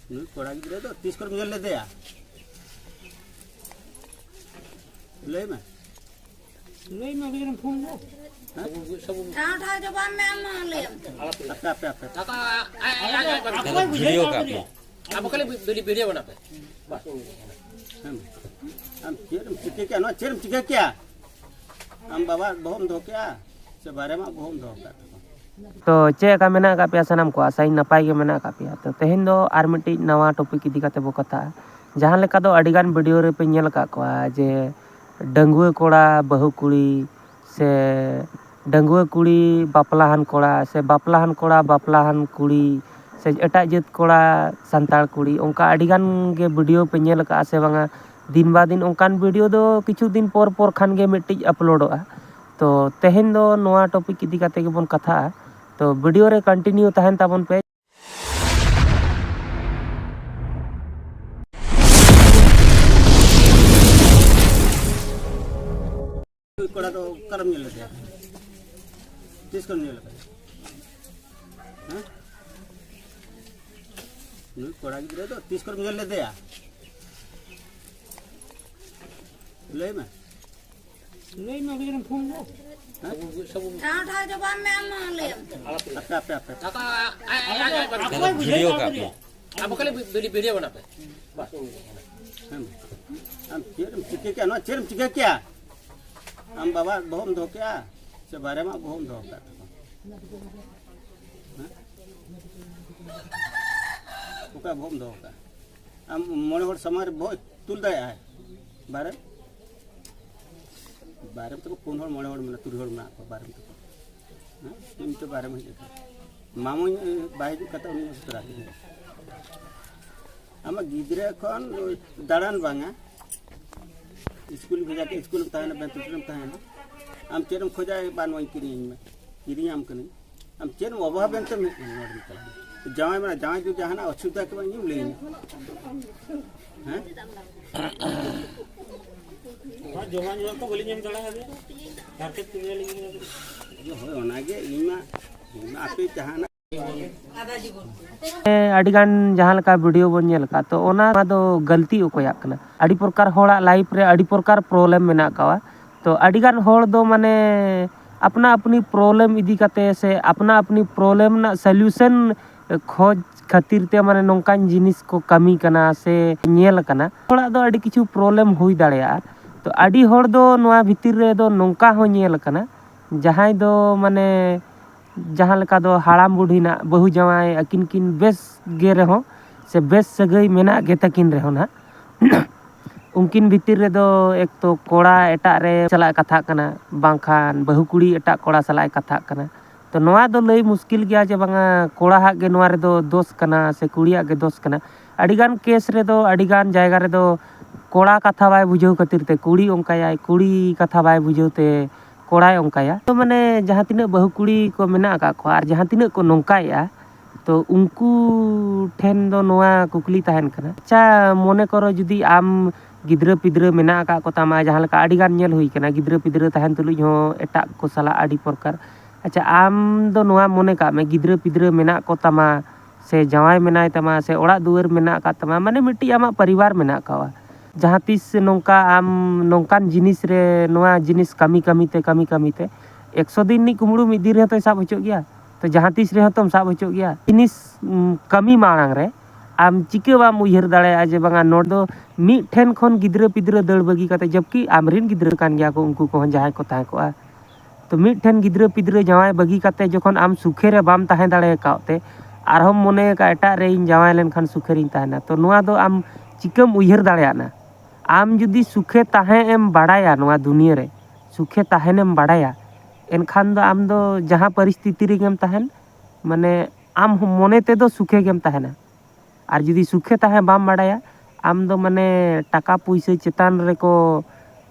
कोड़ा गिद्रे तो 30 कर मिल लेते या ले में अगर फोन लो हाँ ठाव जवाब में हम ले आपे वीडियो का आप कल वीडियो बनाते हम चिके क्या ना चेरम चिके क्या हम बाबा बहुत दो क्या से बारे में बहुत दो का तो चे का मेना का पे सनम को आसाई नपाई के मेना का पे तो तेहेन दो आर मिट्टी नवा टॉपिक इदी काते बो कथा जहां लेका दो अडिगान वीडियो रे पे नेल का को जे डंगुए कोड़ा बहु कुड़ी से डंगुए कुड़ी बापलाहान कोड़ा से बापलाहान कोड़ा बापलाहान कुड़ी से एटा जत कोड़ा संताल कुड़ी उनका अडिगान के वीडियो पे नेल का से बांगा दिन बा दिन उनकान वीडियो दो किछु दिन पर खान गे मिट्टी अपलोडोआ तो तेहेन दो नवा टॉपिक इदी काते के बन कथा तो वीडियो रे कंटिन्यू तहन ताबन पे कोड़ा तो करम मिल लेते हैं 30 कर मिल लेते हैं कोड़ा गिद्रे तो 30 कर मिल लेते या ले में अगर फोन लो हाँ ठाव जवाब में हम ले आपे वीडियो का आप कल वीडियो बनाते हम चेरम चिके क्या ना चेरम चिके क्या हम बाबा बहुत दो क्या से बारे में बहुत दो का उका बहुत दो का हम मोने हर समार बहुत तुल दया है बारे बारे में तो कौन हर मोने हर में तुल हर में बारे में तो इन तो बारे में मामू बाई कता उन सुतरा हम गिद्रे खन दाड़ान बांगा स्कूल भेजा के स्कूल में तहना बेन तुटरम तहना हम चेरम खोजा बान वही किरिंग में किरिंग हम कनी हम चेरम अभाव बेन तो में नोड निकल जाय में जाय जो जहाना असुविधा के बन ले हैं हां जवान जो को बोली नेम तड़ा है मार्केट के लिए जो हो ओनागे इमा आपे जहाना अडिगान जहां लका वीडियो बन नेल का तो ओना दो गलती ओकोया कना अडी प्रकार होड़ा लाइफ रे अडी प्रकार प्रॉब्लम मेना कावा तो अडिगान होड़ दो माने अपना अपनी प्रॉब्लम इदी काते से अपना अपनी प्रॉब्लम ना सॉल्यूशन खोज खातिर ते माने नोंकान जिनिस को कमी कना से नेल कना होड़ा दो अडी किछु प्रॉब्लम हुई दाड़या तो अडी होड़ दो नोआ भीतर रे दो नोंका हो नेल कना जहां दो माने जहां लका दो हाड़ाम बुढ़ी ना बहु जवाई अकिन किन बेस गे रहो से बेस सगई मेना गे तकिन रहो ना उनकिन भीतर रे दो एक तो कोड़ा एटा रे चला कथा कना बांखान बहु कुड़ी एटा कोड़ा सलाय कथा कना तो नोआ दो लई मुश्किल गया जे बांगा कोड़ा हा गे नोआ रे दो दोष कना से कुड़िया गे दोष कना अडिगान केस रे दो अडिगान जायगा रे दो कोड़ा कथा बाय बुझाव खातिर ते कुड़ी ओंकाया कुड़ी कथा बाय बुझावते कोड़ा ओंकाया तो माने जहां तिना बहु कुड़ी को मेना का को आर जहां तिना को नोंकाया तो उनको ठेन दो नोआ कुकली तहन कना अच्छा मोने करो जुदी आम गिद्रा पिद्रा मेना का को तामा जहां लका अडिगान नेल हुई कना गिद्रा पिद्रा तहन तुलुज हो एटा को सला अडी प्रकार अच्छा आम दो नोआ मोने का में गिद्रा पिद्रा मेना को तामा से जवाई मेनाय तामा से ओड़ा दुआर मेना का तामा माने मिट्टी आमा परिवार मेना कावा जहां तीस नोंका आम नोंकान जिनिस रे नोआ जिनिस कमी ते 100 दिन नि कुमड़ू मिद दिन रे तो साब होचो गया तो जहां तीस रे तुम साब होचो गया जिनिस कमी मांग रे आम चिके बाम उयहर दाड़े जे बांगा नोड दो मी ठेन खन गिद्रा पिद्रा दड़ बगी काते जबकि आमरिन गिद्रा कान गया को उनको को जहां को ताहे को तो मी ठेन गिद्रा पिद्रा जवाई बगी काते जखन आम सुखे रे बाम ताहे दाड़े काते आरहम मोने का एटा रे इन जवाई लेन खान सुखे रिन ताहेना तो नोआ दो आम चिकम उयहर दाड़ेयाना आम जुदी सुखे ताहे एम बाड़ाया नोआ दुनिया रे सुखे ताहेनेम बाड़ाया एनखान दो आम दो जहां परिस्थिति रे गेम ताहेन माने आम मोने ते दो सुखे गेम ताहेना और जुदी सुखे ताहे बाम बाड़ाया आम दो माने टाका पैसा चेतान रे को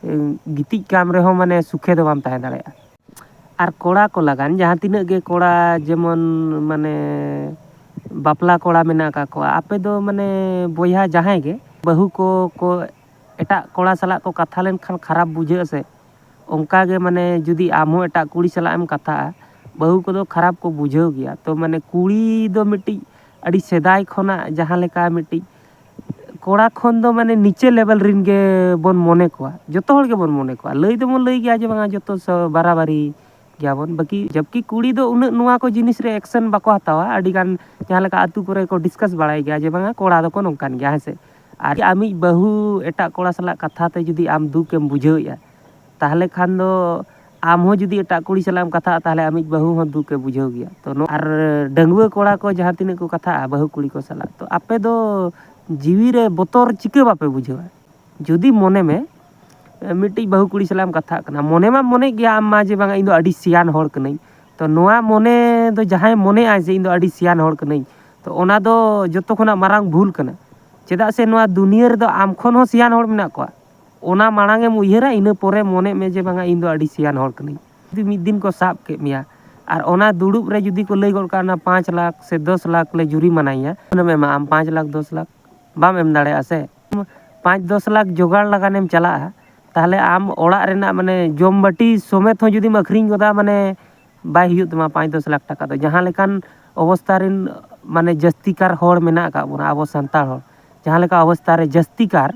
गितिज काम रे हो माने सुखे दो बाम ताहे दाड़ेया और कोड़ा को लगान जहां तिना गे कोड़ा जेमन माने बापला कोड़ा मेना का को आपे दो माने बोया जहां गे बहु को एटा कोड़ा सला को कथा लेन खान खराब बुझे से उनका गे माने जुदी आमो एटा कुड़ी सला एम कथा बहु को दो खराब को बुझाव गया तो माने कुड़ी दो मिट्टी ᱟᱹᱰᱤ ᱥᱮᱫᱟᱭ ᱠᱷᱚᱱᱟᱜ ᱡᱟᱦᱟᱸ ᱞᱮᱠᱟ ᱢᱤᱫᱴᱤᱡ ᱠᱚᱲᱟ ᱠᱷᱚᱱ ᱫᱚ ᱢᱟᱱᱮ ᱱᱤᱪᱮ ᱞᱮᱵᱮᱞ ᱨᱮᱱ ᱜᱮᱵᱚᱱ ᱢᱚᱱᱮ ᱠᱚᱣᱟ, ᱡᱚᱛᱚ ᱦᱚᱲ ᱜᱮᱵᱚᱱ ᱢᱚᱱᱮ ᱠᱚᱣᱟ, ᱞᱟᱹᱭ ᱫᱚᱵᱚᱱ ᱞᱟᱹᱭ ᱜᱮᱭᱟ ᱡᱮ ᱵᱟᱝᱟ ᱡᱚᱛᱚ ᱵᱟᱨᱟᱵᱟᱨᱤ ᱜᱮᱭᱟᱵᱚᱱ, ᱵᱟᱹᱠᱤ ᱡᱚᱵᱠᱤ ᱠᱩᱲᱤ ᱫᱚ ᱩᱱᱟᱹᱜ ᱱᱚᱣᱟ ko ᱡᱤᱱᱤᱥ ᱨᱮ ᱮᱠᱥᱮᱱ ᱵᱟᱠᱚ ᱦᱟᱛᱟᱣᱟ, ᱟᱹᱰᱤᱜᱟᱱ ᱡᱟᱦᱟᱸ ᱞᱮᱠᱟ ᱟᱹᱛᱩ ᱠᱚᱨᱮ ᱠᱚ ᱰᱤᱥᱠᱟᱥ ᱵᱟᱲᱟᱭ ᱜᱮᱭᱟ ᱡᱮ ᱵᱟᱝᱟ ᱠᱚᱲᱟ ᱫᱚᱠᱚ ᱱᱚᱝᱠᱟᱱ ᱜᱮᱭᱟ ᱦᱮᱸ ᱥᱮ, ᱟᱨ ᱟᱢᱤᱡ ᱵᱟᱹᱦᱩ ᱮᱴᱟᱜ ᱠᱚᱲᱟ ᱥᱟᱞᱟᱜ ᱠᱟᱛᱷᱟ ᱛᱮ ᱡᱩᱫᱤ ᱟᱢ ᱫᱩᱠᱮᱢ ᱵᱩᱡᱷᱟᱹᱣᱮᱜᱼᱟ, ᱛᱟᱦᱚᱞᱮ ᱠᱷᱟᱱ ᱫᱚ ᱟᱢ ᱦᱚᱸ ᱡᱩᱫᱤ ᱮᱴᱟᱜ ᱠᱩᱲᱤ ᱥᱟᱞᱟᱜ ᱮᱢ ᱠᱟᱛᱷᱟᱜᱼᱟ ᱛᱟᱦᱚᱞᱮ ᱟᱢᱤᱡ ᱵᱟᱹᱦᱩ ᱦᱚᱸ ᱫᱩᱠᱮ ᱵᱩᱡᱷᱟᱹᱣ ᱜᱮᱭᱟ, ᱛᱚ ᱟᱨ ᱰᱟᱺᱜᱩᱣᱟᱹ ᱠᱚᱲᱟ ko ᱡᱟᱦᱟᱸ ᱛᱤᱱᱟᱹᱜ ko ᱠᱟᱛᱷᱟᱜᱼᱟ ᱵᱟᱹᱦᱩ ᱠᱩᱲᱤ ko ᱥᱟᱞᱟᱜ, ᱛᱚ ᱟᱯᱮ ᱫᱚ ᱡᱤᱣᱤ ᱨᱮ ᱵᱚᱛᱚᱨ ᱪᱤᱠᱟᱹ ᱵᱟᱯᱮ ᱵᱩᱡᱷᱟᱹᱣᱟ? ᱡᱩᱫᱤ ᱢᱚᱱᱮ ᱢᱮ ᱢᱤᱫᱴᱤᱡ ᱵᱟᱹᱦᱩ ᱠᱩᱲᱤ ᱥᱟᱞᱟᱜ ᱮᱢ ᱠᱟᱛᱷᱟᱜ ᱠᱟᱱᱟ, ᱢᱚᱱᱮ ᱢᱟᱢ ᱢᱚᱱᱮ ᱜᱮᱭᱟ ᱟᱢ ᱢᱟ ᱡᱮ ᱵᱟᱝᱟ ᱤᱧ ᱫᱚ ᱟᱹᱰᱤ ᱥᱤᱭᱟᱱ ᱦᱚᱲ ᱠᱟᱹᱱᱟᱹᱧ, ᱛᱚ ᱱᱚᱣᱟ ᱢᱚᱱᱮ ᱫᱚ ᱡᱟᱦᱟᱸᱭ ᱢᱚᱱᱮᱜᱼᱟ ᱡᱮ ᱤᱧ ᱫᱚ ᱟᱹᱰᱤ ᱥᱤᱭᱟᱱ ᱦᱚᱲ ᱠᱟᱹᱱᱟᱹᱧ, ᱛᱚ ᱚᱱᱟ ᱫᱚ ᱡᱚᱛᱚ ᱠᱷᱚᱱᱟᱜ ᱢᱟᱨᱟᱝ ᱵᱷᱩᱞ ᱠᱟᱱᱟ, ᱪᱮᱫᱟᱜ ᱥᱮ ᱱᱚᱣᱟ ᱫᱩᱱᱤᱭᱟᱹ ᱨᱮᱫᱚ ᱟᱢ ᱠᱷᱚᱱ ᱦᱚᱸ ᱥᱤᱭᱟᱱ ᱦᱚᱲ ᱢᱮᱱᱟᱜ ᱠᱚᱣᱟ, ᱚᱱᱟ ᱢᱟᱲᱟᱝ ᱮᱢ ᱩᱭᱦᱟᱹᱨᱟ ᱤᱱᱟᱹ ᱯᱚᱨᱮ ᱢᱚᱱᱮᱜ ᱢᱮ ᱡᱮ ᱵᱟᱝᱟ ᱤᱧ ᱫᱚ ᱟᱹᱰᱤ ᱥᱤᱭᱟᱱ ᱦᱚᱲ ᱠᱟᱹᱱᱟᱹᱧ᱾ ᱡᱩᱫᱤ ᱢᱤᱫ ᱫᱤᱱ ko ᱥᱟᱵ ᱠᱮᱫ ᱢᱮᱭᱟ ᱟᱨ ᱚᱱᱟ ᱫᱩᱲᱩᱵ ᱨᱮ ᱡᱩᱫᱤ ko ᱞᱟᱹᱭ ᱜᱚᱫ ᱠᱟᱜᱼᱟ 5 ᱞᱟᱠᱷ ᱥᱮ 10 ᱞᱟᱠᱷ ᱞᱮ ᱡᱩᱨᱤᱢᱟᱱᱟᱭᱟ, ᱛᱤᱱᱟᱹᱜ ᱮᱢ ᱮᱢᱟ ᱟᱢ 5 ᱞᱟᱠᱷ 10 ᱞᱟᱠᱷ ᱵᱟᱢ ᱮᱢ ᱫᱟᱲᱮᱭᱟᱜᱼᱟ ᱥᱮ, 5-10 ᱞᱟᱠᱷ ᱡᱚᱜᱟᱲ ᱞᱟᱜᱟᱱᱮᱢ ᱪᱟᱞᱟᱜᱼᱟ, ᱛᱟᱦᱚᱞᱮ ᱟᱢ ᱚᱲᱟᱜ ᱨᱮᱱᱟᱜ ᱢᱟᱱᱮ ᱡᱚᱢ ᱵᱟᱹᱴᱤ ᱥᱚᱢᱮᱛ ᱦᱚᱸ ᱡᱩᱫᱤᱢ ᱟᱹᱠᱷᱨᱤᱧ ᱜᱚᱫᱟ ᱢᱟᱱᱮ ᱵᱟᱭ ᱦᱩᱭᱩᱜ ᱛᱟᱢᱟ 5-10 ᱞᱟᱠᱷ ᱴᱟᱠᱟ ᱫᱚ, ᱡᱟᱦᱟᱸ ᱞᱮᱠᱟᱱ ᱚᱵᱚᱥᱛᱷᱟ ᱨᱮᱱ ᱢᱟᱱᱮ ᱡᱟᱹᱥᱛᱤᱠᱟᱨ ᱦᱚᱲ ᱢᱮᱱᱟᱜ ᱟᱠᱟᱫ ᱵᱚᱱᱟ ᱟᱵᱚ ᱥᱟᱱᱛᱟᱲ ᱦᱚᱲ, ᱡᱟᱦᱟᱸ ᱞᱮᱠᱟ ᱚᱵᱚᱥᱛᱷᱟ ᱨᱮ ᱡᱟᱹᱥᱛᱤᱠᱟᱨ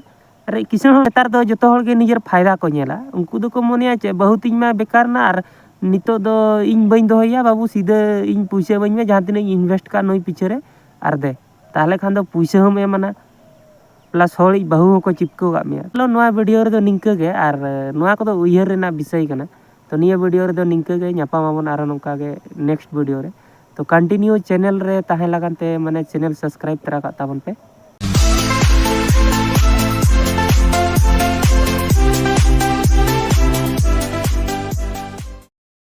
ᱠᱤᱥᱟᱹᱬ ᱦᱚᱲ ᱱᱮᱛᱟᱨ ᱫᱚ ᱡᱚᱛᱚ ᱦᱚᱲᱜᱮ ᱱᱤᱡᱮᱨ ᱯᱷᱟᱭᱫᱟ ko ᱧᱮᱞᱟ, ᱩᱱᱠᱩ ᱫᱚᱠᱚ ᱢᱚᱱᱮᱭᱟ ᱪᱮᱫ ᱵᱟᱹᱦᱩ ᱛᱤᱧ ᱢᱟ ᱵᱮᱠᱟᱨ ᱱᱟ ᱟᱨ ᱱᱤᱛᱚᱜ ᱫᱚ ᱤᱧ ᱵᱟᱹᱧ ᱫᱚᱦᱚᱭᱮᱭᱟ, ᱵᱟᱹᱵᱩ ᱥᱤᱫᱷᱟᱹ ᱤᱧ ᱯᱩᱭᱥᱟᱹ ᱤᱢᱟᱹᱧ ᱢᱮ ᱡᱟᱦᱟᱸ ᱛᱤᱱᱟᱹᱜ ᱤᱧ ᱤᱱᱵᱷᱮᱥᱴ ᱠᱟᱜ ᱱᱩᱭ ᱯᱤᱪᱷᱟᱹ ᱨᱮ ᱟᱨ ᱫᱮ, ᱛᱟᱦᱚᱞᱮ ᱠᱷᱟᱱ ᱫᱚ ᱯᱩᱭᱥᱟᱹ ᱦᱚᱸᱢ ᱮᱢᱟᱱᱟ ᱯᱞᱟᱥ ᱦᱚᱲᱤᱡ ᱵᱟᱹᱦᱩ ᱦᱚᱸᱠᱚ ᱪᱤᱯᱠᱟᱹᱣ ᱠᱟᱜ ᱢᱮᱭᱟ᱾ ᱪᱚᱞᱚ ᱱᱚᱣᱟ ᱵᱷᱤᱰᱤᱭᱳ ᱨᱮᱫᱚ ᱱᱤᱝᱠᱟᱹ ᱜᱮ, ᱟᱨ ᱱᱚᱣᱟ ᱠᱚᱫᱚ ᱩᱭᱦᱟᱹᱨ ᱨᱮᱱᱟᱜ ᱵᱤᱥᱚᱭ ᱠᱟᱱᱟ, ᱛᱚ ᱱᱤᱭᱟᱹ ᱵᱷᱤᱰᱤᱭᱳ ᱨᱮᱫᱚ ᱱᱤᱝᱠᱟᱹ ᱜᱮ, ᱧᱟᱯᱟᱢ ᱟᱵᱚᱱ ᱟᱨᱚ ᱱᱚᱝᱠᱟ ᱜᱮ ᱱᱮᱠᱥᱴ ᱵᱷᱤᱰᱤᱭᱳ ᱨᱮ, ᱛᱚ ᱠᱚᱱᱴᱤᱱᱤᱭᱩ ᱪᱮᱱᱮᱞ ᱨᱮ ᱛᱟᱦᱮᱸ ᱞᱟᱜᱟᱱ ᱛᱮ ᱢᱟᱱᱮ ᱪᱮᱱᱮᱞ ᱥᱟᱵᱥᱠᱨᱟᱭᱤᱵ ᱛᱚᱨᱟ ᱠᱟᱜ ᱛᱟᱵᱚᱱ ᱯᱮ।